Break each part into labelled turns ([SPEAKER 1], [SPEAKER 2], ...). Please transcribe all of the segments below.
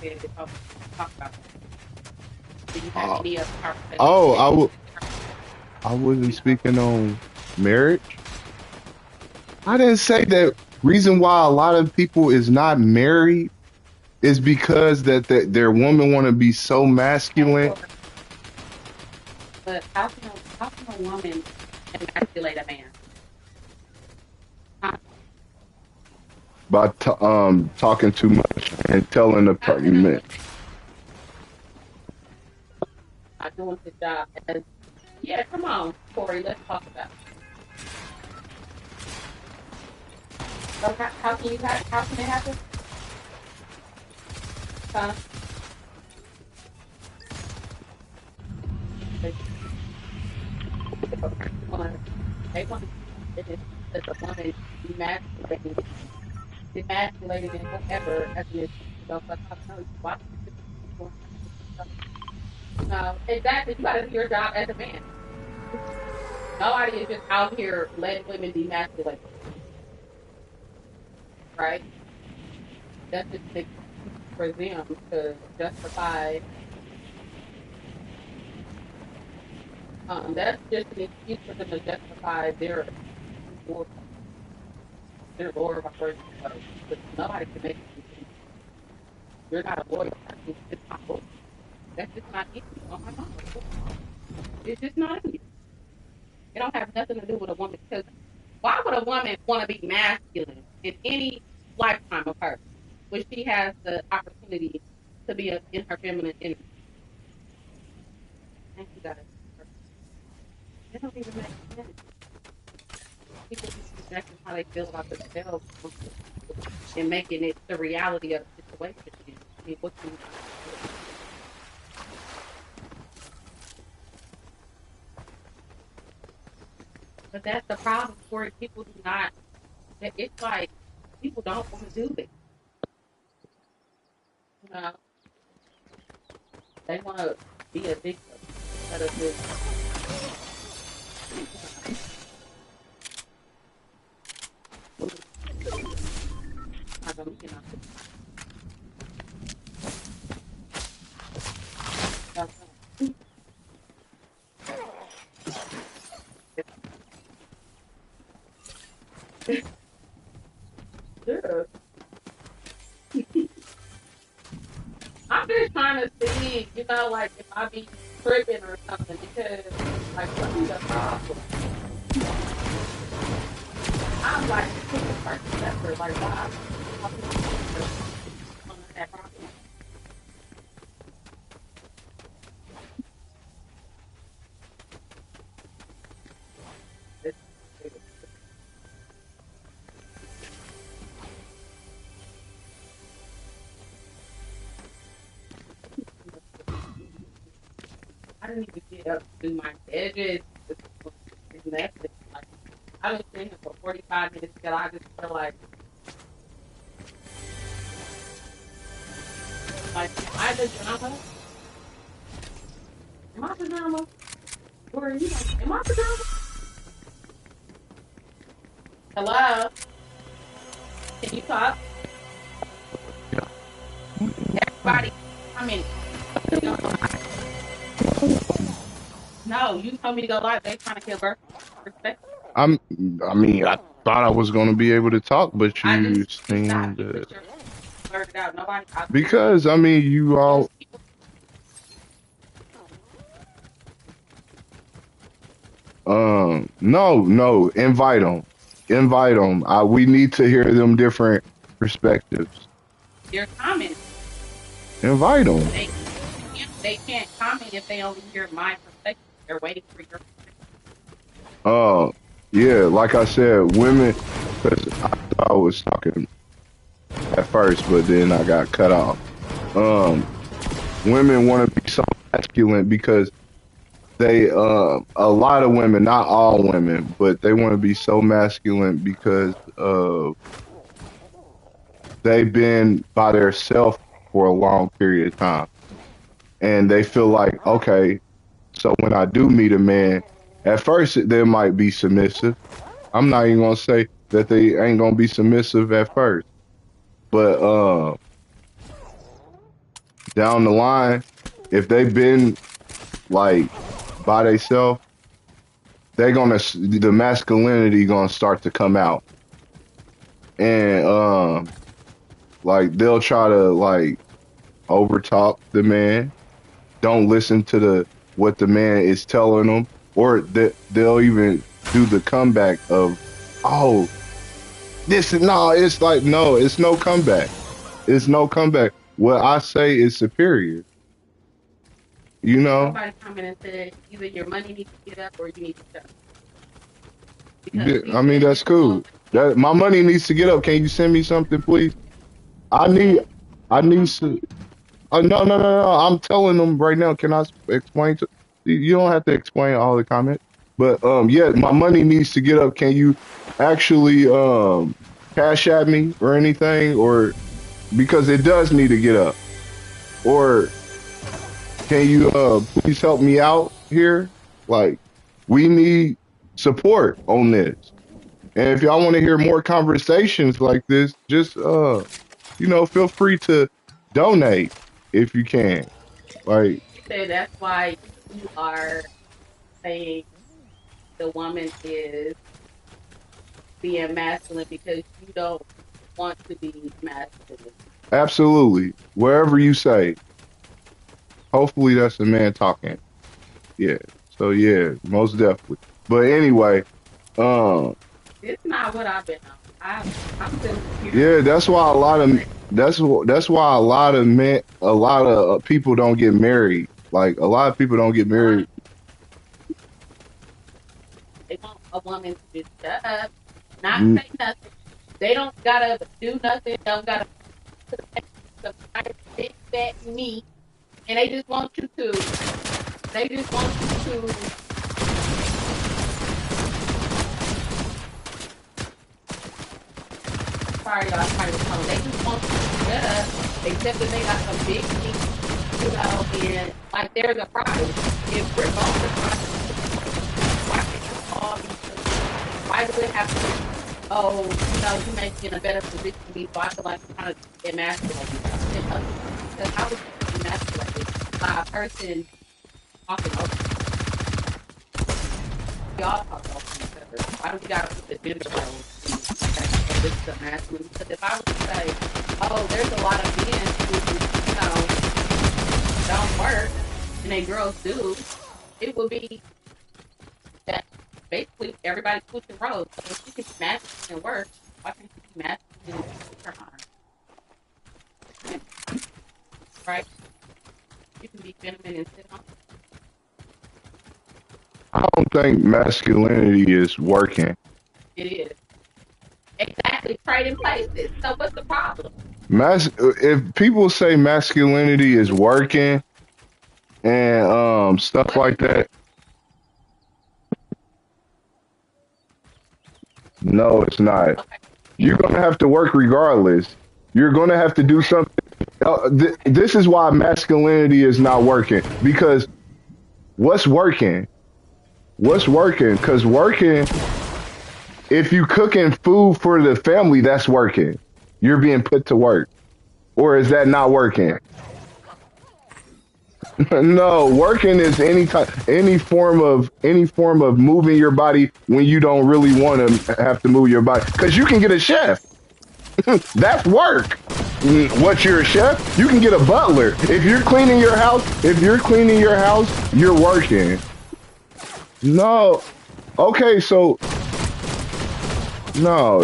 [SPEAKER 1] said if I talk about that. Do you have any other conversations
[SPEAKER 2] oh,
[SPEAKER 1] with
[SPEAKER 2] I wasn't
[SPEAKER 1] you know?
[SPEAKER 2] speaking on marriage. I didn't say that reason why a lot of people is not married is because their woman want to be so
[SPEAKER 1] Okay,
[SPEAKER 2] masculine
[SPEAKER 1] but how can a woman emasculate a man? How,
[SPEAKER 2] by talking too much and telling the
[SPEAKER 1] how can a
[SPEAKER 2] pregnant.
[SPEAKER 1] woman not doing his job as yeah, come on, Corey, let's talk about it. So how can how can it happen? Huh? They want they want to it is as a woman emasculating emasculating and whoever as an you know, but I know you watch people you know, exactly you gotta do your job as a man. Nobody is just out here letting women demasculate, right? That's just an excuse for them to justify that's just an excuse for them to justify war, their lower vibration level. But nobody can make it decision. You're not a lawyer. It's not lawyer. That's just not in you. Oh my mama. It's just not in you. It don't have nothing to do with a woman because why would a woman want to be masculine in any lifetime of hers when she has the opportunity to be in her feminine energy? And she got it. It don't even make sense. People be projecting how they feel about themselves and making it the reality of the situation. I mean, what can you do? But that's the problem for it. People do not. It's like people don't want to do it. You know, they want to be a victim instead of just. I don't, you know, that's, yeah. I'm just trying to see, you know, like if I be tripping or something because, like, what be the problem? I'm like the quickest person ever. Like, why? How people on that problem? It's, I didn't even get up to do my edges. It's messy. Like, I've been sitting here for 45 minutes till I just feel like, am I the drama? Am I the drama? Or, you know, am I the drama? Hello? Can you talk? Everybody, I mean, you know, no, you told me to go live. They trying to kill birth. Respect.
[SPEAKER 2] I'm. I mean, I thought I was gonna be able to talk, but
[SPEAKER 1] I
[SPEAKER 2] you
[SPEAKER 1] just, you stopped
[SPEAKER 2] seemed
[SPEAKER 1] because you're blurted out. Nobody, I just,
[SPEAKER 2] because I mean you all.
[SPEAKER 1] just people.
[SPEAKER 2] No, invite them. We need to hear them different perspectives.
[SPEAKER 1] They're commenting.
[SPEAKER 2] Invite them.
[SPEAKER 1] They can't comment if they only hear my perspective. They're waiting for your perspective.
[SPEAKER 2] Uh, yeah, like I said, women. Because I thought I was talking at first, but then I got cut off. Um, women want to be so masculine because they a lot of women, not all women, but they want to be so masculine because they've been by themselves for a long period of time, and they feel like okay, so when I do meet a man, at first they might be submissive. I'm not even gonna say that they ain't gonna be submissive at first, but down the line, if they've been like by themselves, the masculinity gonna start to come out, and like they'll try to like overtalk the man. Don't listen to what the man is telling them, or they'll even do the comeback of, oh, this is no. It's like no, it's no comeback. It's no comeback. What I say is superior. You know.
[SPEAKER 1] Somebody commented and said either your money needs to get up or you need to shut. Because he
[SPEAKER 2] I mean,
[SPEAKER 1] said
[SPEAKER 2] that's
[SPEAKER 1] there's a
[SPEAKER 2] cool. That my money needs to get up. Can you send me something, please? I need, I need to. No, no, no, no. I'm telling them right now. Can I explain to you? Don't have to explain all the comments, but yeah, my money needs to get up. Can you actually cash at me or anything, or because it does need to get up, or can you please help me out here? Like, we need support on this. And if y'all want to hear more conversations like this, just feel free to donate if you can. Like,
[SPEAKER 1] you said that's why you are saying the woman is being masculine because you don't want to be masculine.
[SPEAKER 2] absolutely. Wherever you say. Hopefully that's a man talking. Yeah. So yeah, most definitely. But anyway, um,
[SPEAKER 1] It's not what I've been on. I'm still here.
[SPEAKER 2] yeah, that's why a lot of people don't get married. Like a lot of people don't get married.
[SPEAKER 1] They want a woman to just shut up, not say nothing. They don't gotta do nothing. Don't gotta put the nice big fat meat, and they just want you to. They just want you to. Sorry, y'all. Sorry, they just want you to shut up. Except that they got some big meat, and like there's a prize. If we're going to why can't you call me? Why do it have to be, oh, you may be in a better position than me, so I feel like I'm trying to emasculate you. Because I was emasculated by a person talking over. We all talk over each other. Why do we gotta put the gender roles in this is a masculine? Because if I was to say, oh, there's a lot of men who, don't work and they girls do, it would be that basically everybody's switching roles. So if you can be masculine and work, why can't you be masculine and turn on? Right? You can be feminine and sit on.
[SPEAKER 2] I don't think masculinity is working.
[SPEAKER 1] It is. Exactly. Trading places. So what's the problem?
[SPEAKER 2] If people say masculinity is working and stuff like that, no, it's not.
[SPEAKER 1] Okay.
[SPEAKER 2] You're gonna have to work regardless. You're gonna have to do something. This is why masculinity is not working, because what's working? What's working? Because working, if you cooking food for the family, that's working. You're being put to work. Or is that not working? No, working is any form of moving your body when you don't really want to have to move your body. Because you can get a chef. That's work. What, you're a chef? You can get a butler. If you're cleaning your house, you're working. No. Okay, so no.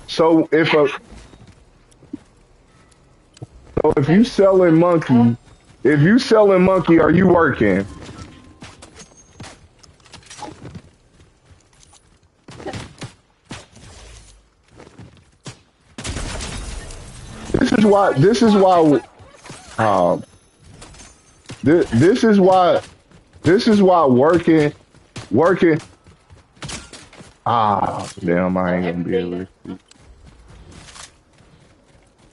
[SPEAKER 2] So if you selling monkey, are you working? This is why. This is why. This is why. This is why working. Ah, damn! I ain't gonna be able to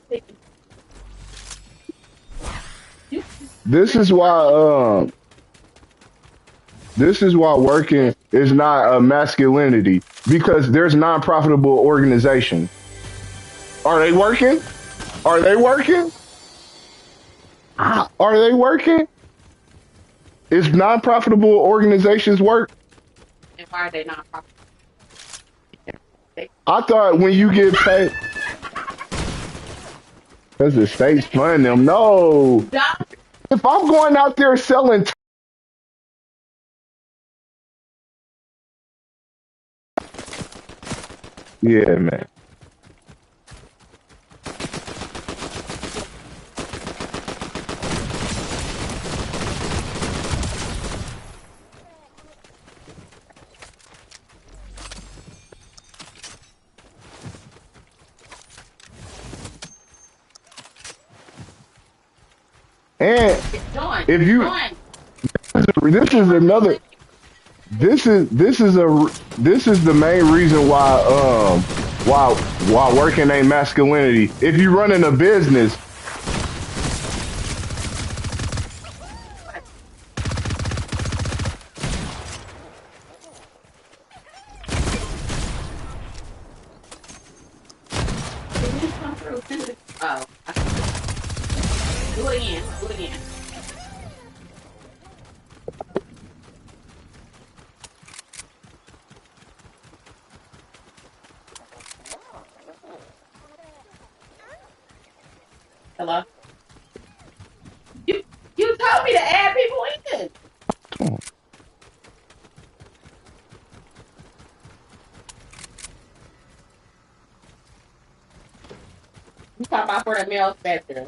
[SPEAKER 2] see. This is why. This is why working is not a masculinity, because there's non-profitable organizations. Are they working? Are they working? Are they working? Is non-profitable organizations work?
[SPEAKER 1] And why are they not profitable? They,
[SPEAKER 2] I thought when you get paid, because the state's funding them. No. If I'm going out there selling, yeah, man. And
[SPEAKER 1] join,
[SPEAKER 2] if you,
[SPEAKER 1] join.
[SPEAKER 2] this is another. This is the main reason why working ain't masculinity. If you running a business,
[SPEAKER 1] Did you come through? Oh, do it again. Do it again. Hello. You told me to add people in. You talking about for the male spectrum?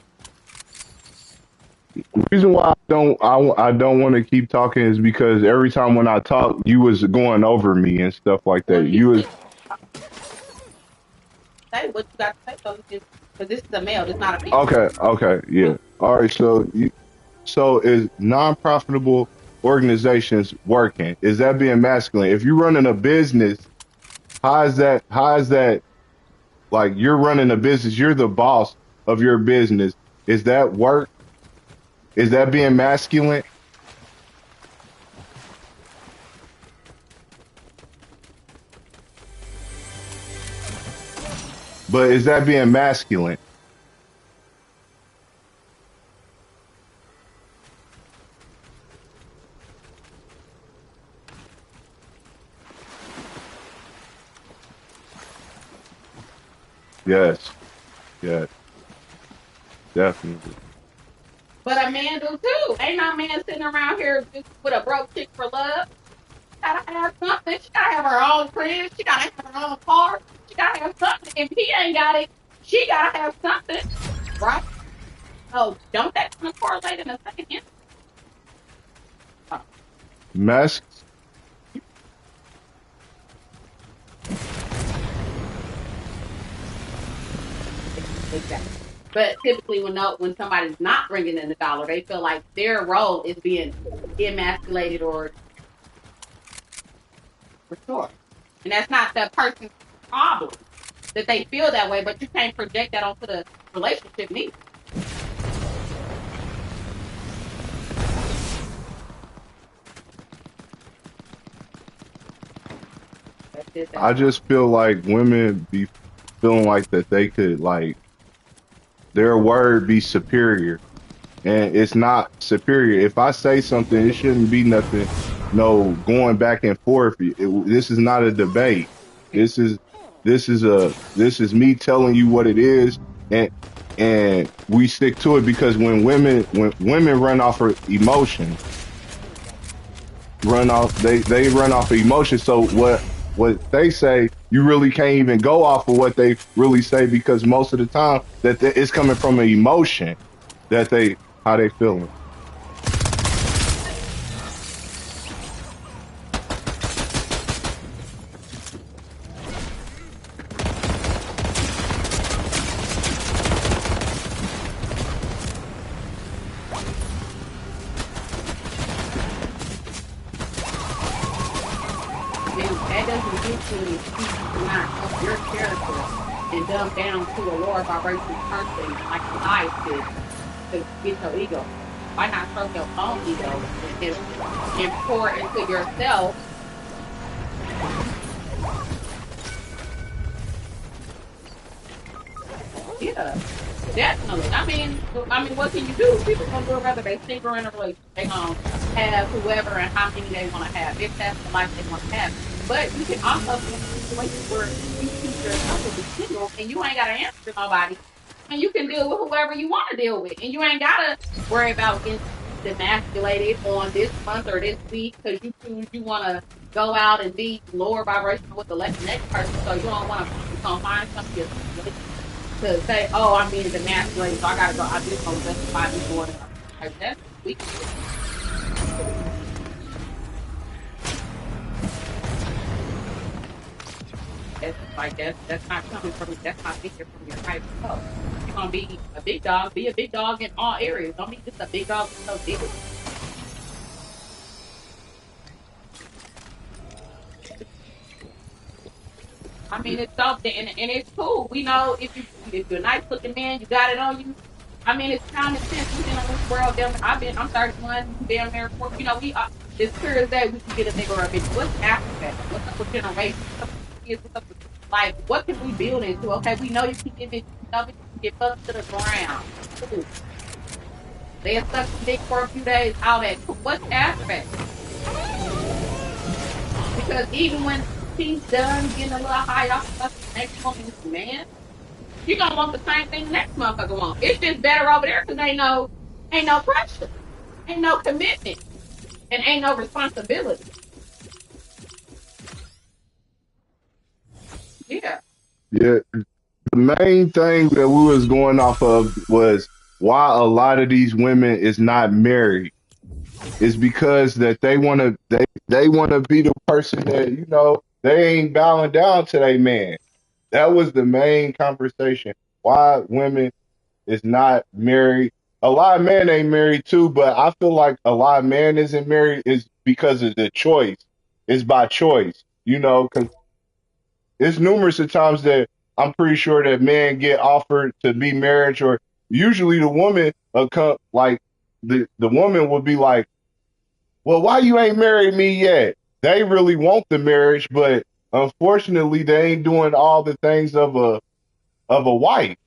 [SPEAKER 2] the reason why I don't want to keep talking is because every time when I talk, you was going over me and stuff like
[SPEAKER 1] Well,
[SPEAKER 2] that.
[SPEAKER 1] you
[SPEAKER 2] You was
[SPEAKER 1] can say what you got to say, so because this is a male, this is not a female.
[SPEAKER 2] okay, okay, yeah. All right, so is non-profitable organizations working? Is that being masculine? If you're running a business, how is that like you're running a business, you're the boss of your business. Is that work? Is that being masculine? But is that being masculine? Yes, yes, definitely.
[SPEAKER 1] But a man do too. Ain't no man sitting around here just with a broke chick for love. Gotta have something. She gotta have her own crib. She gotta have her own car. She gotta have something. If he ain't got it, she gotta have something, right? Oh, don't that kind of correlate in a second? Oh,
[SPEAKER 2] Mas
[SPEAKER 1] exactly. But typically, when somebody's not bringing in the dollar, they feel like their role is being emasculated or restored, and that's not the person's problem that they feel that way. But you can't project that onto the relationship neither. That's it. That's
[SPEAKER 2] I just feel like women be feeling like that they could like their word be superior, and it's not superior. If I say something, it shouldn't be nothing. No going back and forth. This is not a debate. This is this is me telling you what it is, and we stick to it because when women run off of emotion, they run off of emotion. So what they say, you really can't even go off of what they really say because most of the time it's coming from an emotion that they how they feeling.
[SPEAKER 1] And that doesn't get to an excuse to not help your character and dumb down to a lower vibration person like I did to get your ego. Why not stroke your own ego and pour into yourself? Yeah, definitely. I mean, what can you do? People gonna do it whether they single or in a relationship. They gonna have whoever and how many they want to have if that's the life they want to have. But you can also be in a situation where you choose yourself to be single and you ain't gotta answer to nobody, and you can deal with whoever you want to deal with, and you ain't gotta worry about getting demasculated on this month or this week because you choose you want to go out and be lower vibrational with the next person. So you don't want to. You gonna find somebody to say, "Oh, I'm being demasculated, so I gotta go." I just gonna justify me going out. Like that's weak. That's like that's not coming from that's not thinking from your type of self. If you're gonna be a big dog, be a big dog in all areas. Don't be just a big dog with no dick. I mean, it's something, and it's cool. We know if you're a nice looking man, you got it on you. I mean, it's common sense. We've been on this world. I'm 31. You damn near 40. We it's clear as day we can get a nigga or a bitch. What's after that? What's up with generation? What's up with kids? What's up with like what can we build into? Okay, we know you can get bitches. We know bitches can get fucked to the ground. Cool. They'll suck some dick for a few days. All that. Cool. What's after that? Because even when she's done getting a little high off the next woman's man, you gonna want the same thing the next motherfucker want. It's just better over there because ain't no pressure, ain't no commitment, and ain't no responsibility. Yeah.
[SPEAKER 2] Yeah. The main thing that we was going off of was why a lot of these women is not married is because that they want to be the person that they ain't bowing down to their man. That was the main conversation. Why women is not married. A lot of men ain't married too, but I feel like a lot of men isn't married is because of the choice. It's by choice, because it's numerous of times that I'm pretty sure that men get offered to be married, or usually the woman like the woman would be like, well, why you ain't married me yet? They really want the marriage, but unfortunately they ain't doing all the things of a wife.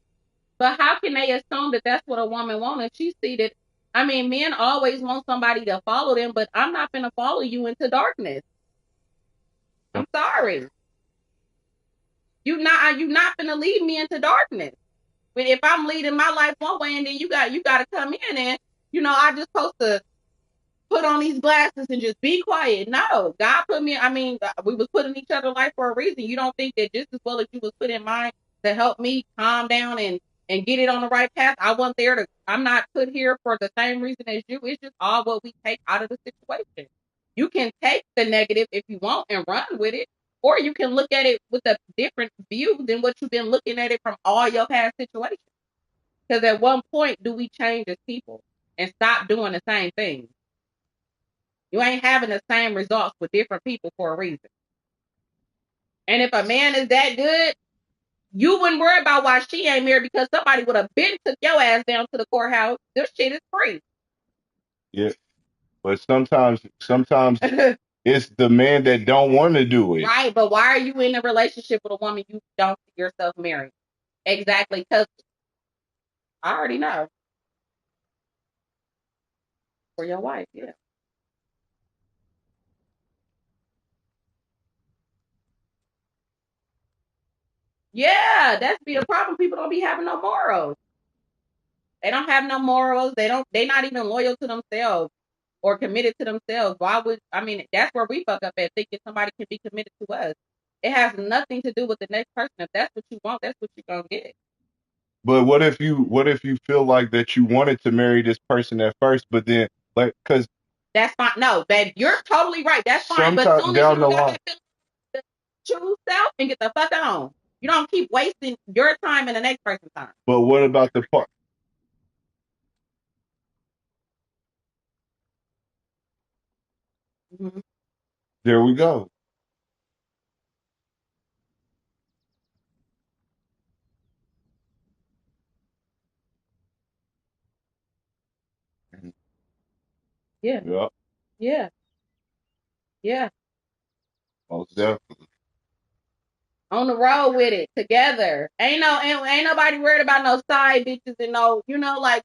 [SPEAKER 1] But how can they assume that that's what a woman wants if she see that? I mean, men always want somebody to follow them, but I'm not gonna follow you into darkness. I'm sorry. You not gonna lead me into darkness. But if I'm leading my life one way and then you got to come in and I just supposed to put on these glasses and just be quiet. No, God put me. I mean, we was put in each other's life for a reason. You don't think that just as well as you was put in mine to help me calm down and get it on the right path. I wasn't there to. I'm not put here for the same reason as you. It's just all what we take out of the situation. You can take the negative if you want and run with it, or you can look at it with a different view than what you've been looking at it from all your past situations. Because at one point, do we change as people and stop doing the same thing? You ain't having the same results with different people for a reason. And if a man is that good, you wouldn't worry about why she ain't married because somebody would have been took your ass down to the courthouse. This shit is free.
[SPEAKER 2] Yeah, but sometimes it's the man that don't want to do it.
[SPEAKER 1] Right, but why are you in a relationship with a woman you don't see yourself married? Exactly, because I already know for your wife. Yeah, yeah, that's be the problem. People don't be having no morals. They don't have no morals. They don't. They're not even loyal to themselves or committed to themselves. Why would I mean? That's where we fuck up at thinking somebody can be committed to us. It has nothing to do with the next person. If that's what you want, that's what you're gonna get.
[SPEAKER 2] But what if you feel like that you wanted to marry this person at first, but then like because
[SPEAKER 1] That's fine. No, babe, you're totally right. That's fine. But
[SPEAKER 2] sometime
[SPEAKER 1] soon as you
[SPEAKER 2] down the
[SPEAKER 1] got
[SPEAKER 2] line.
[SPEAKER 1] that feeling, true self and get the fuck on. You don't keep wasting your time and the next person's time.
[SPEAKER 2] But what about the part?
[SPEAKER 1] Mhm.
[SPEAKER 2] There we go.
[SPEAKER 1] Yeah,
[SPEAKER 2] Yeah,
[SPEAKER 1] yeah, yeah.
[SPEAKER 2] most definitely.
[SPEAKER 1] on the road with it together. Ain't nobody worried about no side bitches and no, like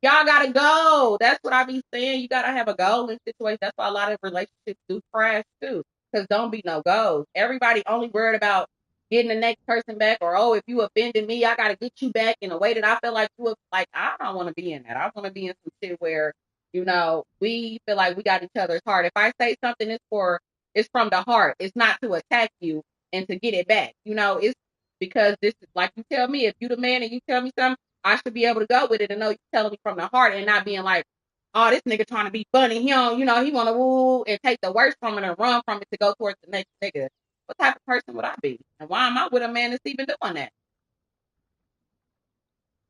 [SPEAKER 1] y'all gotta go. That's what I be saying. You gotta have a goal in situations. That's why a lot of relationships do crash too. Cause don't be no goals. Everybody only worried about getting the next person back, or oh, if you offended me, I gotta get you back in a way that I feel like like. I don't want to be in that. I want to be in some shit where we feel like we got each other's heart. If I say something, it's from the heart. It's not to attack you and to get it back. It's because this is like you tell me. If you the man and you tell me something, I should be able to go with it and know you're telling me from the heart and not being like, oh, this nigga trying to be funny. He don't, he want to woo and take the worst from it and run from it to go towards the next nigga. What type of person would I be? And why am I with a man that's even doing that?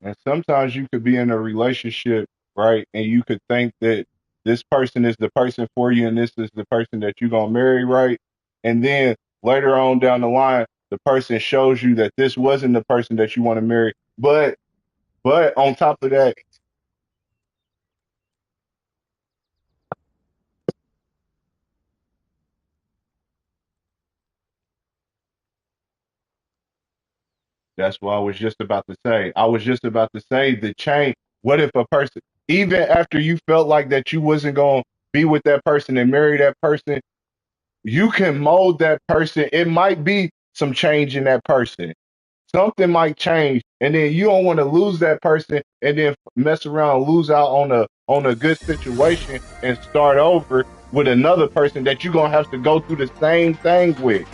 [SPEAKER 2] And sometimes you could be in a relationship, right? And you could think that this person is the person for you and this is the person that you're going to marry, right? And then later on down the line, the person shows you that this wasn't the person that you want to marry. But on top of that, that's what I was just about to say. I was just about to say the change. What if a person, even after you felt like that you wasn't going to be with that person and marry that person, you can mold that person. It might be some change in that person. Something might change, and then you don't want to lose that person, and then mess around, lose out on a good situation, and start over with another person that you're gonna have to go through the same thing with.